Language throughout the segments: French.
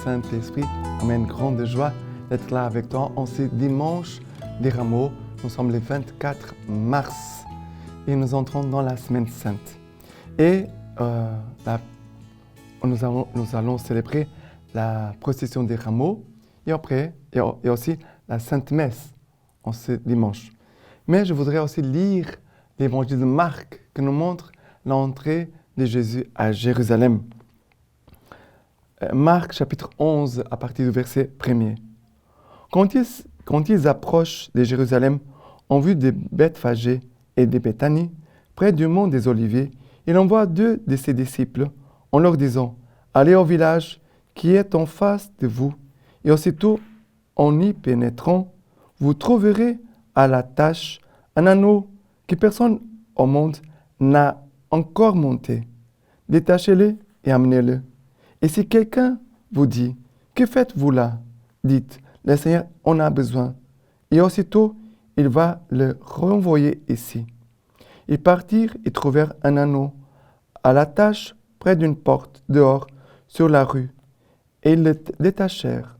Saint-Esprit. Amen. Grande joie d'être là avec toi en ce dimanche des Rameaux. Nous sommes le 24 mars et nous entrons dans la semaine sainte. Et nous allons célébrer la procession des Rameaux et après, et aussi la Sainte Messe en ce dimanche. Mais je voudrais aussi lire l'évangile de Marc qui nous montre l'entrée de Jésus à Jérusalem. Marc chapitre 11 à partir du verset 1er. Quand ils approchent de Jérusalem en vue de Bethphagée et de Béthanie, près du mont des Oliviers, il envoie 2 de ses disciples en leur disant « Allez au village qui est en face de vous, et aussitôt en y pénétrant, vous trouverez à la tâche un anneau que personne au monde n'a encore monté. Détachez-le et amenez-le. Et si quelqu'un vous dit « Que faites-vous là ?» dites « Le Seigneur en a besoin. » Et aussitôt, il va le renvoyer ici. Ils partirent et trouvèrent un anneau à la tâche près d'une porte dehors sur la rue. Et ils le détachèrent.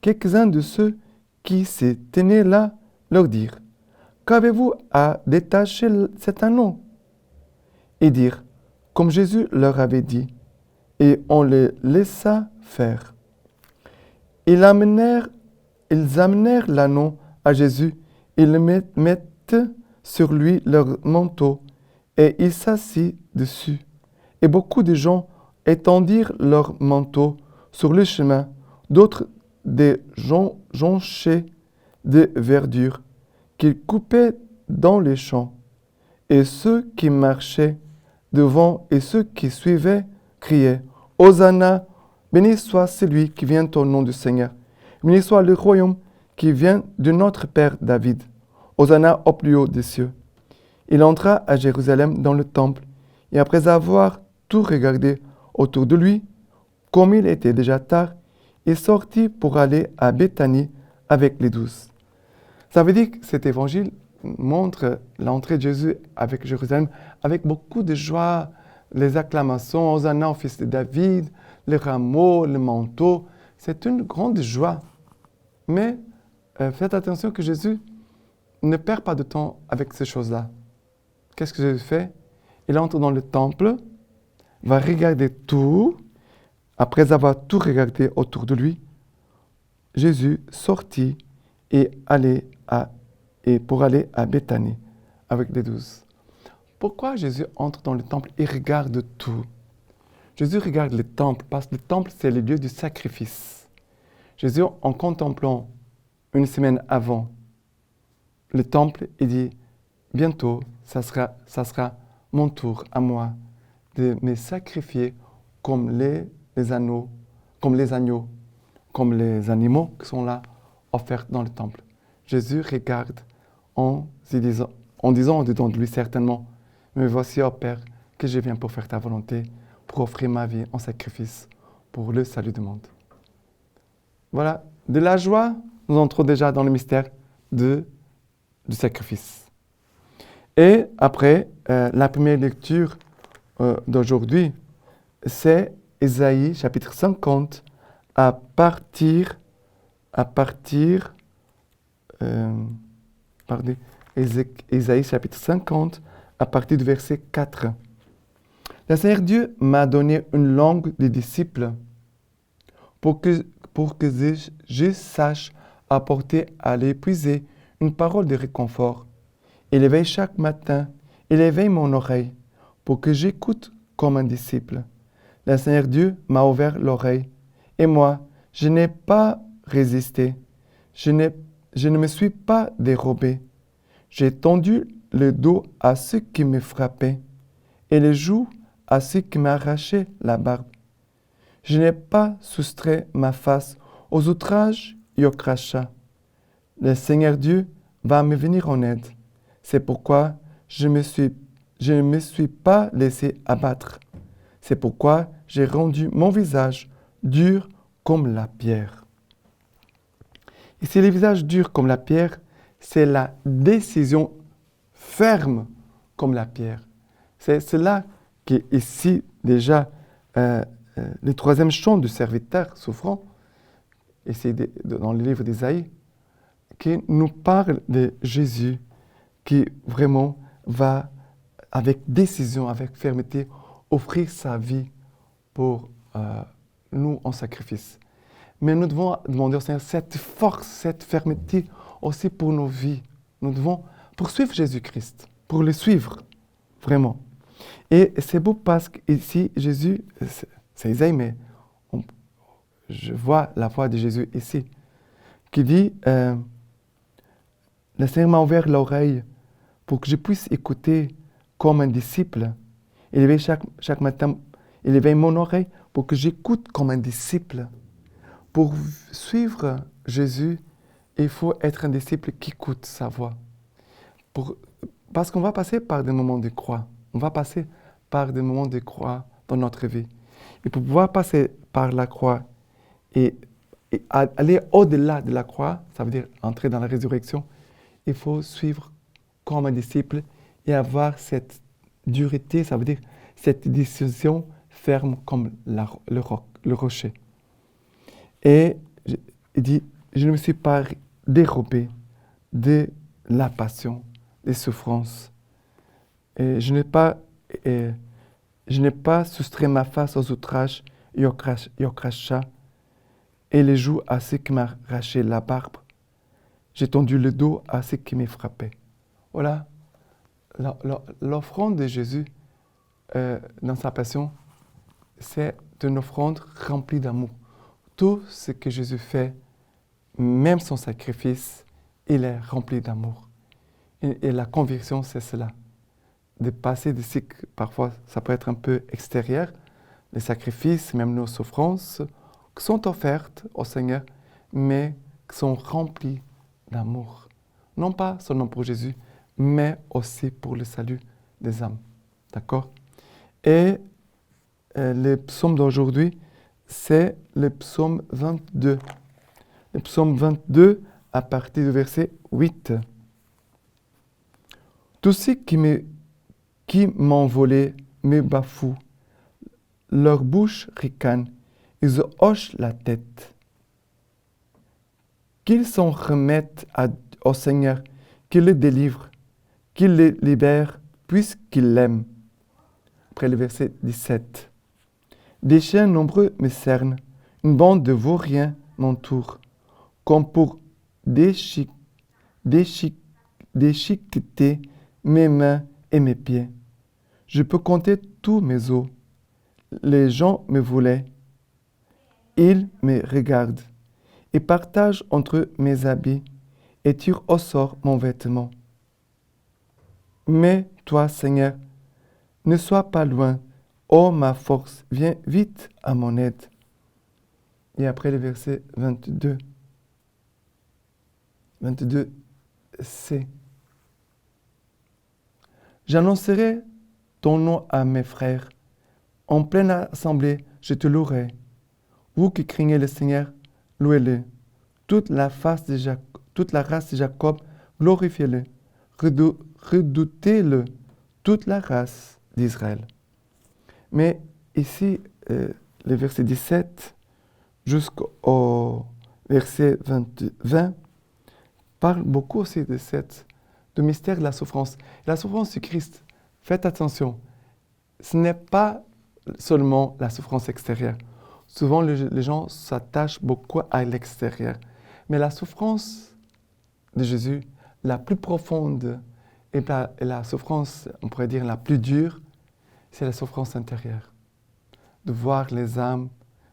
Quelques-uns de ceux qui se tenaient là leur dirent « Qu'avez-vous à détacher cet anneau ?» Ils dirent comme Jésus leur avait dit, et on les laissa faire. Ils amenèrent l'anneau à Jésus, ils mettent sur lui leur manteau, et il s'assit dessus. Et beaucoup de gens étendirent leurs manteaux sur le chemin, d'autres des jonchés de verdure qu'ils coupaient dans les champs. Et ceux qui marchaient devant et ceux qui suivaient criaient « Hosanna, béni soit celui qui vient au nom du Seigneur. Béni soit le royaume qui vient de notre Père David. Hosanna au plus haut des cieux. » Il entra à Jérusalem dans le temple, et après avoir tout regardé autour de lui, comme il était déjà tard, il sortit pour aller à Béthanie avec les 12. Ça veut dire que cet évangile montre l'entrée de Jésus avec Jérusalem, avec beaucoup de joie, les acclamations, Hosanna au fils de David, les rameaux, le manteau. C'est une grande joie. Mais faites attention que Jésus ne perd pas de temps avec ces choses-là. Qu'est-ce que Jésus fait? Il entre dans le temple, va regarder tout. Après avoir tout regardé autour de lui, Jésus sortit pour aller à Béthanie avec les 12. Pourquoi Jésus entre dans le temple et regarde tout? Jésus regarde le temple parce que le temple, c'est le lieu du sacrifice. Jésus, en contemplant une semaine avant le temple, il dit « Bientôt, ça sera mon tour à moi de me sacrifier comme les agneaux, comme les animaux qui sont là, offerts dans le temple. » Jésus regarde en disant dedans de lui certainement « Mais voici, ô Père, que je viens pour faire ta volonté, pour offrir ma vie en sacrifice pour le salut du monde. » Voilà, de la joie, nous entrons déjà dans le mystère du sacrifice. Et après, la première lecture d'aujourd'hui, c'est Ésaïe chapitre 50 Ésaïe chapitre 50 à partir du verset 4. Le Seigneur Dieu m'a donné une langue de disciples pour que je sache apporter à l'épuisé une parole de réconfort. Il éveille chaque matin, il éveille mon oreille pour que j'écoute comme un disciple. Le Seigneur Dieu m'a ouvert l'oreille et moi, je n'ai pas résisté. Je ne me suis pas dérobé. J'ai tendu le dos à ceux qui me frappaient et les joues à ceux qui m'arrachaient la barbe. Je n'ai pas soustrait ma face aux outrages et aux crachats. Le Seigneur Dieu va me venir en aide. C'est pourquoi je ne me suis pas laissé abattre. C'est pourquoi j'ai rendu mon visage dur comme la pierre. Ici, le visage dur comme la pierre, c'est la décision ferme comme la pierre. C'est cela qui est ici déjà le troisième chant du serviteur souffrant. ici dans le livre d'Ésaïe, qui nous parle de Jésus qui vraiment va, avec décision, avec fermeté, offrir sa vie pour nous en sacrifice. Mais nous devons demander au Seigneur cette force, cette fermeté aussi pour nos vies. Nous devons poursuivre Jésus-Christ, pour le suivre, vraiment. Et c'est beau parce qu'ici, Jésus, c'est Isaïe, mais je vois la voix de Jésus ici, qui dit, le Seigneur m'a ouvert l'oreille pour que je puisse écouter comme un disciple. Il éveille chaque matin, il éveille mon oreille pour que j'écoute comme un disciple. Pour suivre Jésus, il faut être un disciple qui écoute sa voix. Parce qu'on va passer par des moments de croix. On va passer par des moments de croix dans notre vie. Et pour pouvoir passer par la croix et aller au-delà de la croix, ça veut dire entrer dans la résurrection, il faut suivre comme un disciple et avoir cette dureté, ça veut dire cette décision ferme comme le rocher. Et il dit, je ne me suis pas dérobé de la passion, des souffrances. Et je n'ai pas soustrait ma face aux outrages et au crachat, et les joues à ceux qui m'arrachaient la barbe. J'ai tendu le dos à ceux qui me frappaient. Voilà, l'offrande de Jésus dans sa passion, c'est une offrande remplie d'amour. Tout ce que Jésus fait, même son sacrifice, il est rempli d'amour. Et la conviction, c'est cela. De passer de ce que parfois ça peut être un peu extérieur, les sacrifices, même nos souffrances, qui sont offertes au Seigneur, mais qui sont remplies d'amour. Non pas seulement pour Jésus, mais aussi pour le salut des âmes. D'accord? Et le psaume d'aujourd'hui, c'est le psaume 22. Le psaume 22, à partir du verset 8. Tous ceux qui m'ont volé me bafouent. Leur bouche ricane, ils hochent la tête. Qu'ils s'en remettent au Seigneur, qu'il le délivre, qu'il le libère, puisqu'il l'aime. Après le verset 17. Des chiens nombreux me cernent, une bande de vauriens m'entoure, comme pour déchiqueter mes mains et mes pieds. Je peux compter tous mes os. Les gens me voulaient. Ils me regardent et partagent entre eux mes habits et tirent au sort mon vêtement. Mais toi, Seigneur, ne sois pas loin. Ô ma force, viens vite à mon aide. Et après le verset 22. 22c. J'annoncerai ton nom à mes frères. En pleine assemblée, je te louerai. Vous qui craignez le Seigneur, louez-le. Toute la race de Jacob, glorifiez-le. Redoutez-le, toute la race d'Israël. Mais ici, le verset 17 jusqu'au verset 20 parle beaucoup aussi du mystère de la souffrance. La souffrance du Christ, faites attention, ce n'est pas seulement la souffrance extérieure. Souvent, les gens s'attachent beaucoup à l'extérieur. Mais la souffrance de Jésus, la plus profonde et la souffrance, on pourrait dire, la plus dure, c'est la souffrance intérieure. De voir les âmes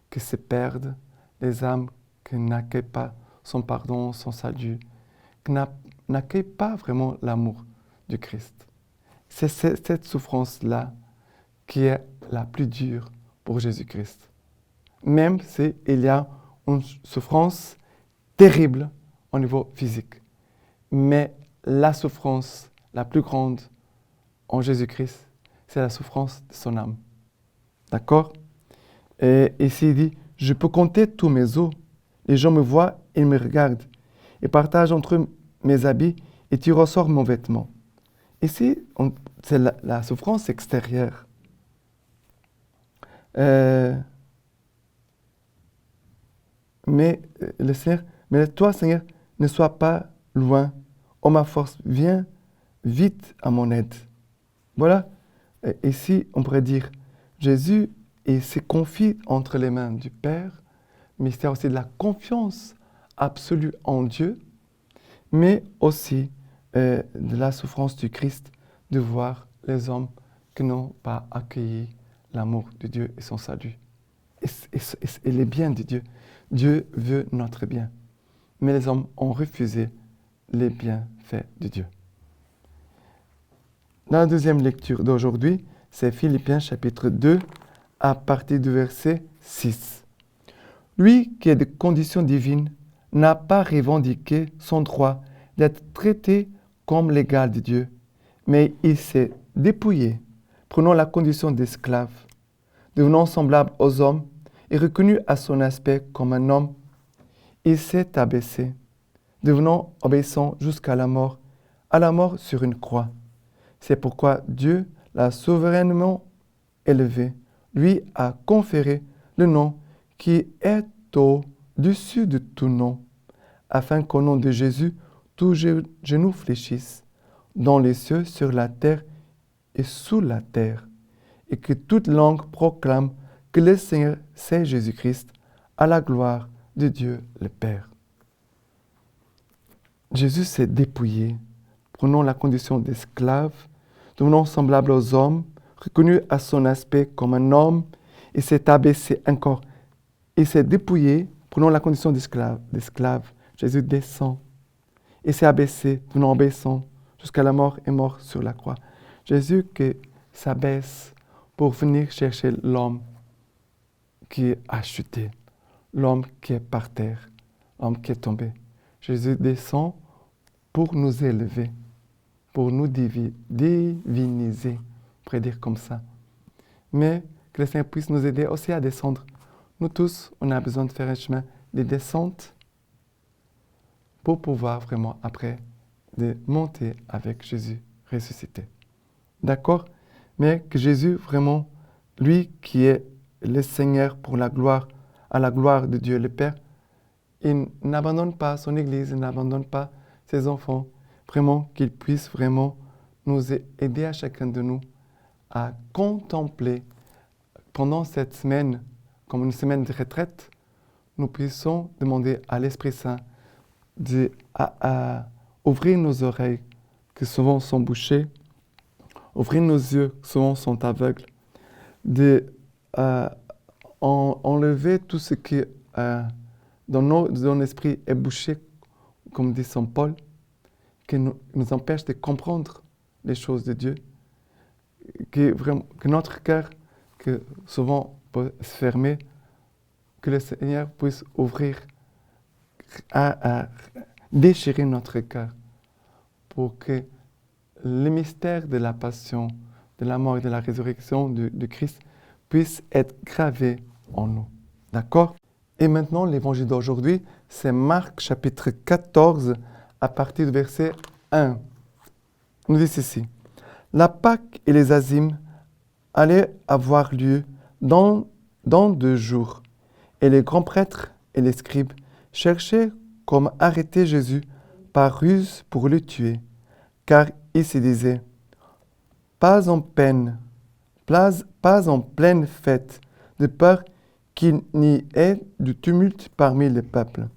qui se perdent, les âmes qui n'accueillent pas son pardon, son salut, qui n'accueillent pas vraiment l'amour du Christ. C'est cette souffrance-là qui est la plus dure pour Jésus-Christ. Même s'il y a une souffrance terrible au niveau physique. Mais la souffrance la plus grande en Jésus-Christ, c'est la souffrance de son âme. D'accord? Et ici, il dit, je peux compter tous mes os. Les gens me voient, ils me regardent. Ils partagent entre eux mes habits et tu ressors mon vêtement. Ici, c'est la souffrance extérieure. le Seigneur, mais toi, Seigneur, ne sois pas loin. Oh ma force, viens vite à mon aide. Voilà. Ici, on pourrait dire, Jésus se confie entre les mains du Père, mystère aussi de la confiance absolue en Dieu, mais aussi de la souffrance du Christ, de voir les hommes qui n'ont pas accueilli l'amour de Dieu et son salut. Et les biens de Dieu. Dieu veut notre bien. Mais les hommes ont refusé les bienfaits de Dieu. La deuxième lecture d'aujourd'hui, c'est Philippiens chapitre 2, à partir du verset 6. Lui qui est de condition divine n'a pas revendiqué son droit d'être traité comme l'égal de Dieu, mais il s'est dépouillé, prenant la condition d'esclave, devenant semblable aux hommes et reconnu à son aspect comme un homme. Il s'est abaissé, devenant obéissant jusqu'à la mort sur une croix. C'est pourquoi Dieu l'a souverainement élevé, lui a conféré le nom qui est au-dessus de tout nom, afin qu'au nom de Jésus, tout genou fléchisse, dans les cieux, sur la terre et sous la terre, et que toute langue proclame que le Seigneur, c'est Jésus-Christ, à la gloire de Dieu le Père. Jésus s'est dépouillé, prenant la condition d'esclave, devenant semblable aux hommes, reconnu à son aspect comme un homme, et s'est abaissé encore. Il s'est dépouillé, prenant la condition d'esclave. Jésus descend et s'est abaissé, devenant obéissant, jusqu'à la mort et mort sur la croix. Jésus qui s'abaisse pour venir chercher l'homme qui a chuté, l'homme qui est par terre, l'homme qui est tombé. Jésus descend pour nous élever, pour nous diviniser, on pourrait dire comme ça. Mais que le Seigneur puisse nous aider aussi à descendre. Nous tous, on a besoin de faire un chemin de descente pour pouvoir vraiment, après, de monter avec Jésus ressuscité. D'accord? Mais que Jésus, vraiment, lui qui est le Seigneur pour la gloire, à la gloire de Dieu le Père, il n'abandonne pas son Église, il n'abandonne pas ses enfants. Vraiment, qu'il puisse vraiment nous aider à chacun de nous à contempler pendant cette semaine, comme une semaine de retraite, nous puissions demander à l'Esprit Saint à ouvrir nos oreilles qui souvent sont bouchées, ouvrir nos yeux qui souvent sont aveugles, enlever tout ce qui dans notre esprit est bouché, comme dit Saint Paul, qui nous empêche de comprendre les choses de Dieu, que notre cœur, que souvent peut se fermer, que le Seigneur puisse ouvrir, à déchirer notre cœur, pour que le mystère de la passion, de la mort et de la résurrection de Christ puisse être gravé en nous. D'accord? Et maintenant, l'évangile d'aujourd'hui, c'est Marc chapitre 14, à partir du verset 1. On nous dit ceci. La Pâque et les Azymes allaient avoir lieu dans 2 jours. Et les grands prêtres et les scribes cherchaient comment arrêter Jésus par ruse pour le tuer. Car ils se disaient, pas en pleine fête, de peur qu'il n'y ait du tumulte parmi le peuple.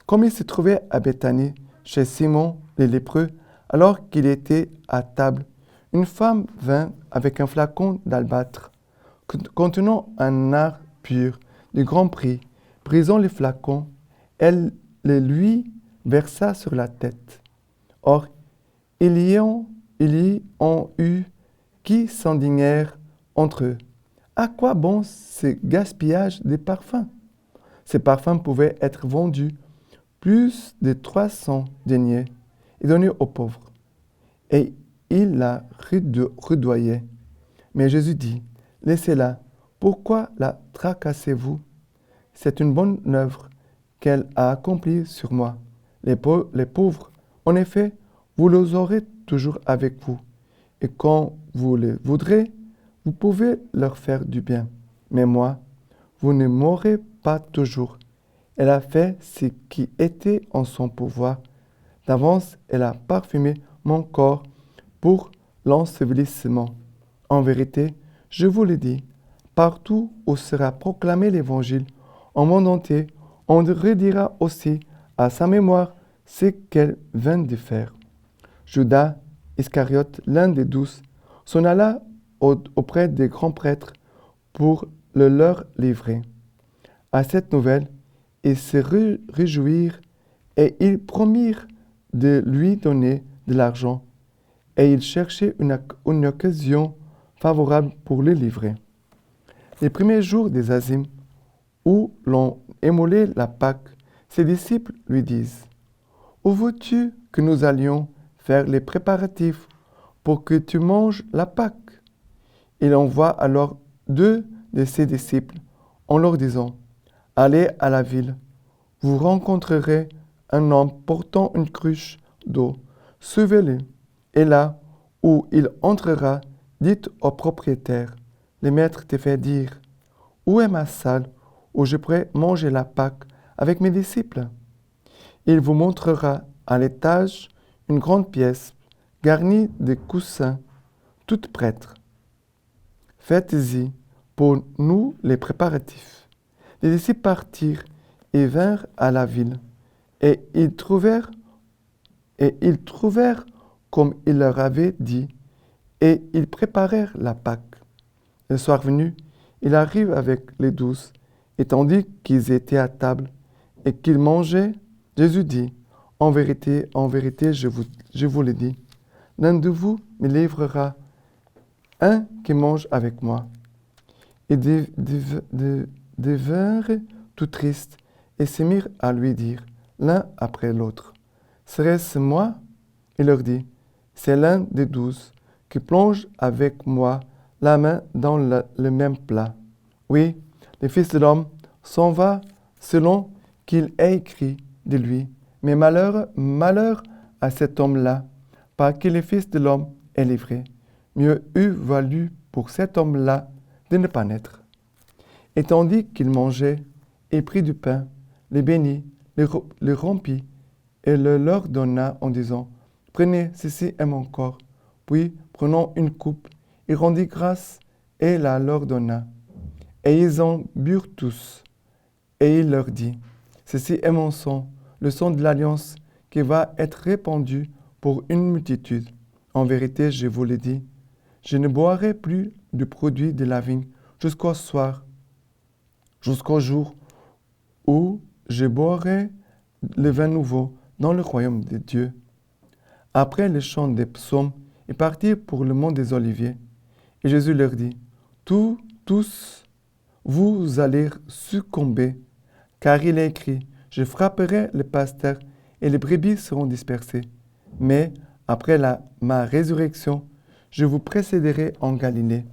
Comme il se trouvait à Béthanie, chez Simon le lépreux, alors qu'il était à table, une femme vint avec un flacon d'albâtre contenant un nard pur de grand prix. Brisant le flacon, elle le lui versa sur la tête. Or, il y en eut qui s'indignèrent entre eux. À quoi bon ce gaspillage des parfums? Ces parfums pouvaient être vendus plus de 300 deniers et donnés aux pauvres. Et il la rudoyait. Mais Jésus dit, laissez-la, pourquoi la tracassez-vous? C'est une bonne œuvre qu'elle a accomplie sur moi. Les pauvres, en effet, vous les aurez toujours avec vous. Et quand vous les voudrez, vous pouvez leur faire du bien. Mais moi, vous ne m'aurez pas toujours. Elle a fait ce qui était en son pouvoir. D'avance, elle a parfumé mon corps pour l'ensevelissement. En vérité, je vous le dis, partout où sera proclamé l'Évangile, en monde entier, on redira aussi à sa mémoire ce qu'elle vient de faire. Judas Iscariote, l'un des 12, s'en alla auprès des grands prêtres pour le leur livrer. À cette nouvelle, ils se réjouirent et ils promirent de lui donner de l'argent, et ils cherchaient une occasion favorable pour le livrer. Les premiers jours des Azimes, où l'on émolait la Pâque, ses disciples lui disent « Où veux-tu que nous allions faire les préparatifs pour que tu manges la Pâque ?» Il envoie alors 2 de ses disciples en leur disant « Allez à la ville, vous rencontrerez un homme portant une cruche d'eau, suivez-le, et là où il entrera, dites au propriétaire, le maître te fait dire, où est ma salle où je pourrai manger la Pâque avec mes disciples? Il vous montrera à l'étage une grande pièce garnie de coussins, toute prête. Faites-y pour nous les préparatifs. Les disciples partirent et vinrent à la ville, et ils trouvèrent comme il leur avait dit, et ils préparèrent la Pâque. Le soir venu, il arrive avec les 12, et tandis qu'ils étaient à table et qu'ils mangeaient, Jésus dit, en vérité, je vous le dis, l'un de vous me livrera un qui mange avec moi. Ils devinrent tout tristes et se mirent à lui dire, l'un après l'autre, serait-ce moi? Il leur dit, c'est l'un des 12 qui plonge avec moi la main dans le même plat. Oui, le Fils de l'homme s'en va selon qu'il est écrit de lui. Mais malheur à cet homme-là, par qui le Fils de l'homme est livré. Mieux eût valu pour cet homme-là de ne pas naître. Et tandis qu'il mangeait, il prit du pain, le bénit, le rompit, et le leur donna en disant, « Prenez, ceci est mon corps. » Puis, prenant une coupe, il rendit grâce et la leur donna. Et ils en burent tous. Et il leur dit, « Ceci est mon sang, le sang de l'alliance, qui va être répandu pour une multitude. En vérité, je vous le dis, je ne boirai plus du produit de la vigne jusqu'au jour où je boirai le vin nouveau dans le royaume de Dieu. » Après le chant des psaumes, ils partirent pour le mont des Oliviers. Et Jésus leur dit, « Tous, vous allez succomber, car il est écrit, je frapperai le pasteur et les brebis seront dispersées. Mais après ma résurrection, je vous précéderai en Galilée. »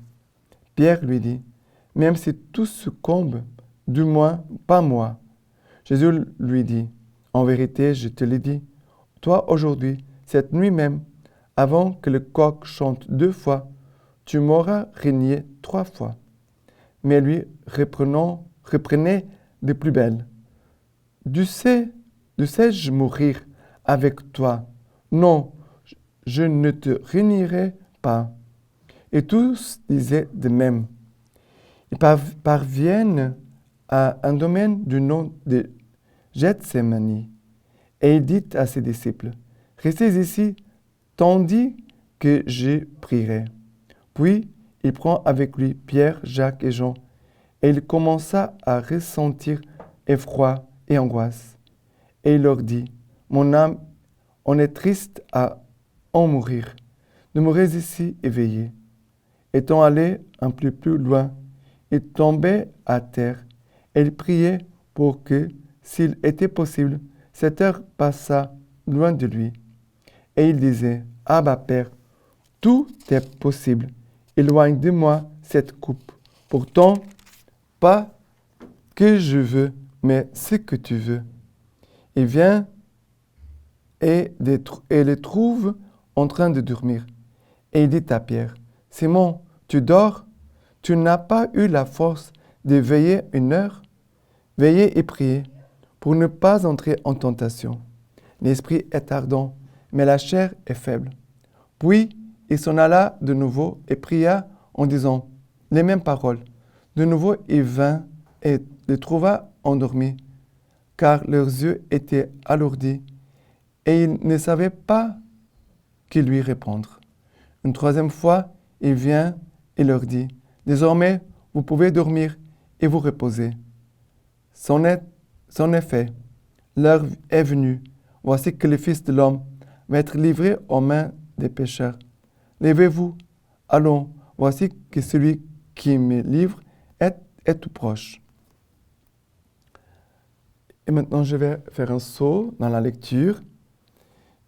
Pierre lui dit, « Même si tous succombent, du moins pas moi. » Jésus lui dit, « En vérité, je te le dis, toi aujourd'hui, cette nuit même, avant que le coq chante 2 fois, tu m'auras renié 3 fois. » Mais lui reprenait de plus belle. « Sais-je mourir avec toi? Non, je ne te renierai pas. » Et tous disaient de même. Ils parviennent à un domaine du nom de Gethsémani. Et il dit à ses disciples, « Restez ici, tandis que je prierai. » Puis il prend avec lui Pierre, Jacques et Jean, et il commença à ressentir effroi et angoisse. Et il leur dit, « Mon âme en est triste à en mourir. Demeurez ici et veillez. » Étant allé un peu plus loin, il tombait à terre et il priait pour que, s'il était possible, cette heure passât loin de lui. Et il disait, « Abba Père, tout est possible. Éloigne de moi cette coupe. Pourtant, pas que je veux, mais ce que tu veux. » Il vient et les trouve en train de dormir. Et il dit à Pierre, « Simon, tu dors? Tu n'as pas eu la force de veiller 1 heure? Veillez et priez, pour ne pas entrer en tentation. L'esprit est ardent, mais la chair est faible. Puis il s'en alla de nouveau et pria en disant les mêmes paroles. De nouveau il vint et les trouva endormis, car leurs yeux étaient alourdis, et ils ne savaient pas qui lui répondre. Une troisième fois, il vient et leur dit, « Désormais, vous pouvez dormir et vous reposer. C'en est fait. L'heure est venue. Voici que le Fils de l'homme va être livré aux mains des pécheurs. Levez-vous, allons, voici que celui qui me livre est tout proche. » Et maintenant, je vais faire un saut dans la lecture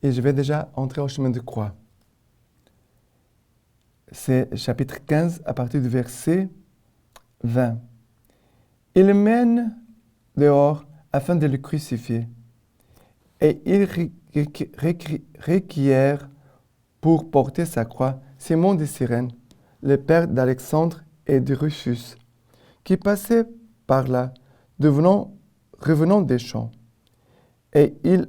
et je vais déjà entrer au chemin de croix. C'est chapitre 15 à partir du verset 20. Ils le mènent dehors afin de le crucifier. Et ils requièrent pour porter sa croix Simon de Cyrène, le père d'Alexandre et de Rufus, qui passait par là, revenant des champs. Et ils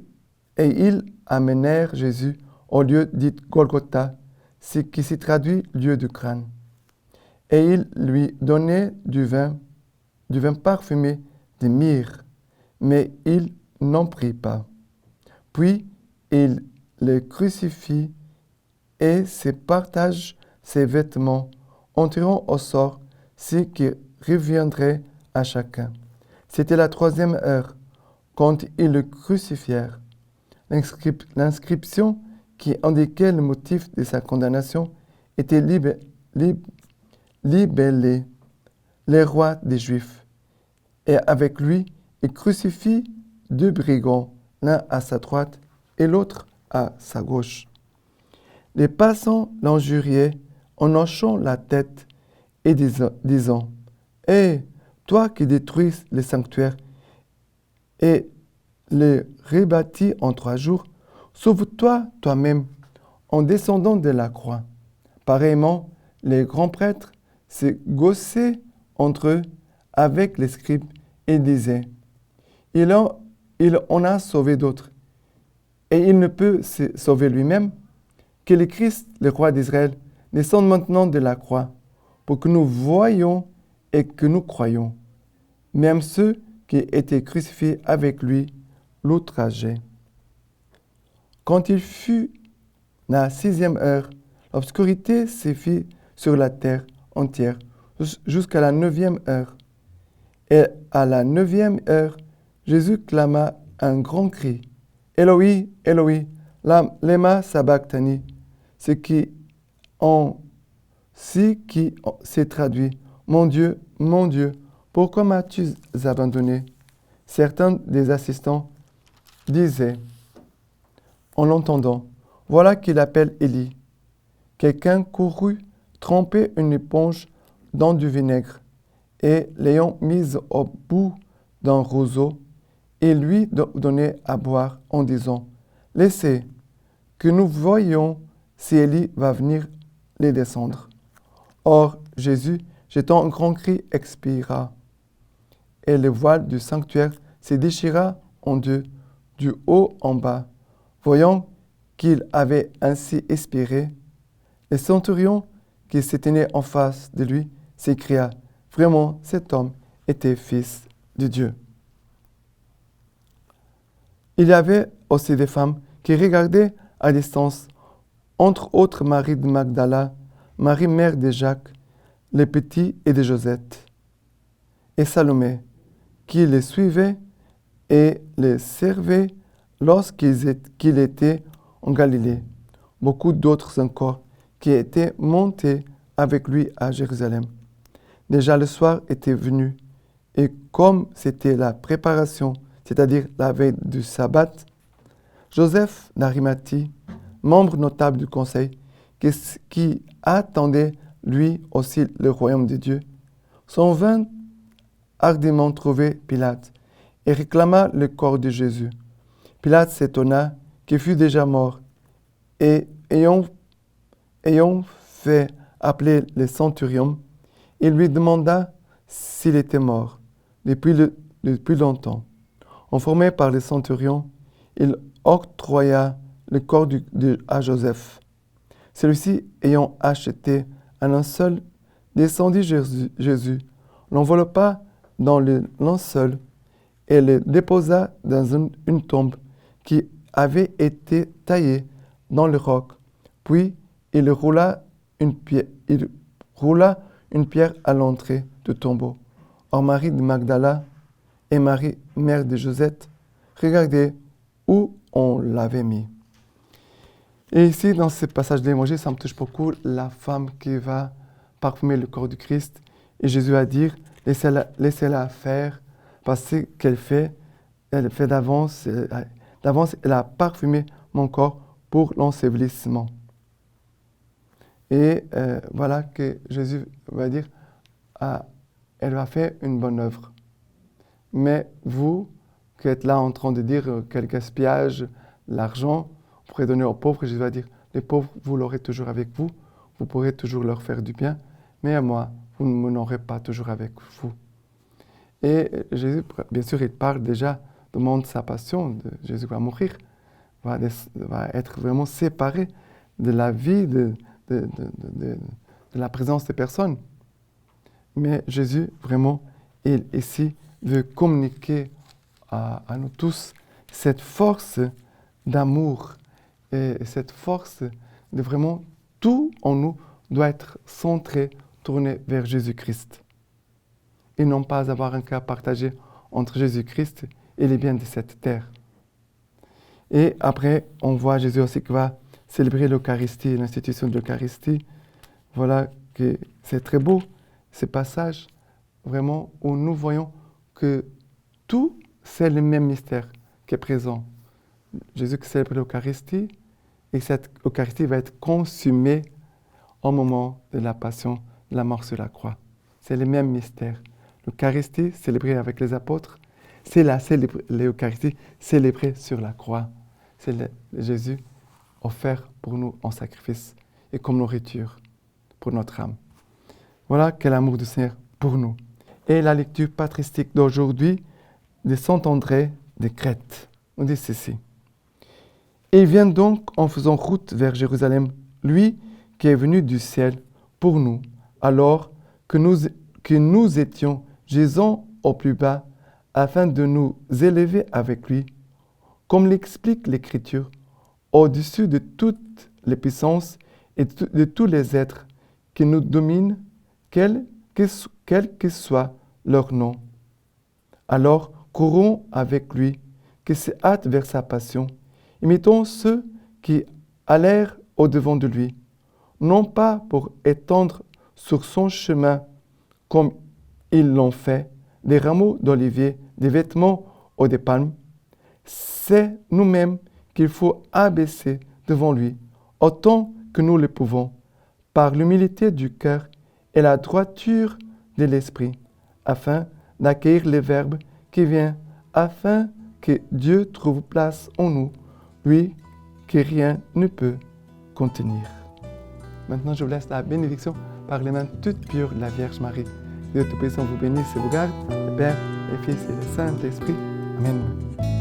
amenèrent Jésus au lieu dit Golgotha, ce qui s'y traduit lieu de crâne. Et ils lui donnaient du vin parfumé de myrrhe, mais il n'en prit pas. Puis il le crucifie et se partage ses vêtements, en tirant au sort ce qui reviendrait à chacun. C'était la 3e heure, quand ils le crucifièrent. L'inscription qui indiquait le motif de sa condamnation était libellée, le roi des Juifs. Et avec lui, il crucifie 2 brigands, l'un à sa droite et l'autre à sa gauche. Les passants l'injuriaient en hochant la tête et disant « Hé, toi qui détruis le sanctuaire et le rebâtis en 3 jours, sauve-toi toi-même en descendant de la croix. » Pareillement, les grands prêtres se gaussaient entre eux avec les scribes et disaient « Il en a sauvé d'autres, et il ne peut se sauver lui-même. Que le Christ, le roi d'Israël, descende maintenant de la croix, pour que nous voyions et que nous croyions. » Même ceux qui étaient crucifiés avec lui l'outrageaient. Quand il fut la 6e heure, l'obscurité se fit sur la terre entière jusqu'à la 9e heure. Et à la 9e heure, Jésus clama un grand cri. « Eloi, Eloi, lema sabachthani » ce qui s'est traduit « Mon Dieu, pourquoi m'as-tu abandonné ?» Certains des assistants disaient, en l'entendant, « Voilà qu'il appelle Élie. » Quelqu'un courut tremper une éponge dans du vinaigre et, l'ayant mise au bout d'un roseau, il lui donnait à boire en disant, « Laissez, que nous voyions si Élie va venir les descendre. » Or, Jésus, jetant un grand cri, expira. Et le voile du sanctuaire se déchira en 2, du haut en bas. Voyant qu'il avait ainsi expiré, le centurion qui se tenait en face de lui s'écria, « Vraiment, cet homme était fils de Dieu. » Il y avait aussi des femmes qui regardaient à distance, entre autres Marie de Magdala, Marie mère de Jacques, le petit et de Josette, et Salomé, qui les suivaient et les servaient lorsqu'il était en Galilée. Beaucoup d'autres encore qui étaient montés avec lui à Jérusalem. Déjà le soir était venu, et comme c'était la préparation, c'est-à-dire la veille du sabbat, Joseph d'Arimathie, membre notable du conseil, qui attendait lui aussi le royaume de Dieu, s'en vint hardiment trouver Pilate et réclama le corps de Jésus. Pilate s'étonna qu'il fût déjà mort et ayant fait appeler le centurion, il lui demanda s'il était mort depuis longtemps. Informé par les centurions, il octroya le corps à Joseph. Celui-ci, ayant acheté un linceul, descendit Jésus, l'enveloppa dans le linceul et le déposa dans une tombe qui avait été taillée dans le roc. Puis il roula une pierre à l'entrée du tombeau. Or Marie de Magdala et Marie, mère de Josette, regardaient où on l'avait mis. Et ici, dans ce passage de l'Évangile, ça me touche beaucoup, la femme qui va parfumer le corps du Christ. Et Jésus a dit, laissez-la faire, parce qu'elle fait d'avance, elle a parfumé mon corps pour l'ensevelissement. Et voilà que Jésus va dire, elle va faire une bonne œuvre. Mais vous, qui êtes là en train de dire quel gaspillage, l'argent, vous pourrez donner aux pauvres, Jésus va dire, les pauvres, vous l'aurez toujours avec vous, vous pourrez toujours leur faire du bien, mais à moi, vous ne m'en aurez pas toujours avec vous. Et Jésus, bien sûr, il parle déjà du moment de sa passion, Jésus va mourir, va être vraiment séparé de la vie, de la présence des personnes. Mais Jésus, vraiment, il ici veut communiquer à nous tous cette force d'amour et cette force de vraiment tout en nous doit être centré, tourné vers Jésus-Christ. Et non pas avoir un cas partagé entre Jésus-Christ et les biens de cette terre. Et après, on voit Jésus aussi qui va célébrer l'Eucharistie, l'institution de l'Eucharistie. Voilà que c'est très beau, ce passage, vraiment, où nous voyons que tout, c'est le même mystère qui est présent. Jésus qui célèbre l'Eucharistie, et cette Eucharistie va être consumée au moment de la passion, de la mort sur la croix. C'est le même mystère. L'Eucharistie, célébrée avec les apôtres, c'est l'Eucharistie célébrée sur la croix. C'est Jésus offert pour nous en sacrifice et comme nourriture pour notre âme. Voilà quel amour du Seigneur pour nous. Et la lecture patristique d'aujourd'hui de Saint André de Crète. On dit ceci. Il vient donc en faisant route vers Jérusalem, lui qui est venu du ciel pour nous, alors que nous étions gisant au plus bas, afin de nous élever avec lui, comme l'explique l'Écriture, au-dessus de toutes les puissances et de tous les êtres qui nous dominent, quel que soit leur nom. Alors courons avec lui, qui se hâte vers sa passion, imitons ceux qui allèrent au-devant de lui, non pas pour étendre sur son chemin, comme ils l'ont fait, des rameaux d'olivier, des vêtements ou des palmes. C'est nous-mêmes qu'il faut abaisser devant lui, autant que nous le pouvons, par l'humilité du cœur et la droiture de l'esprit, afin d'accueillir le Verbe qui vient, afin que Dieu trouve place en nous, lui que rien ne peut contenir. Maintenant, je vous laisse la bénédiction par les mains toutes pures de la Vierge Marie. Dieu Tout-Puissant vous bénisse et vous garde, le Père, le Fils et le Saint-Esprit. Amen.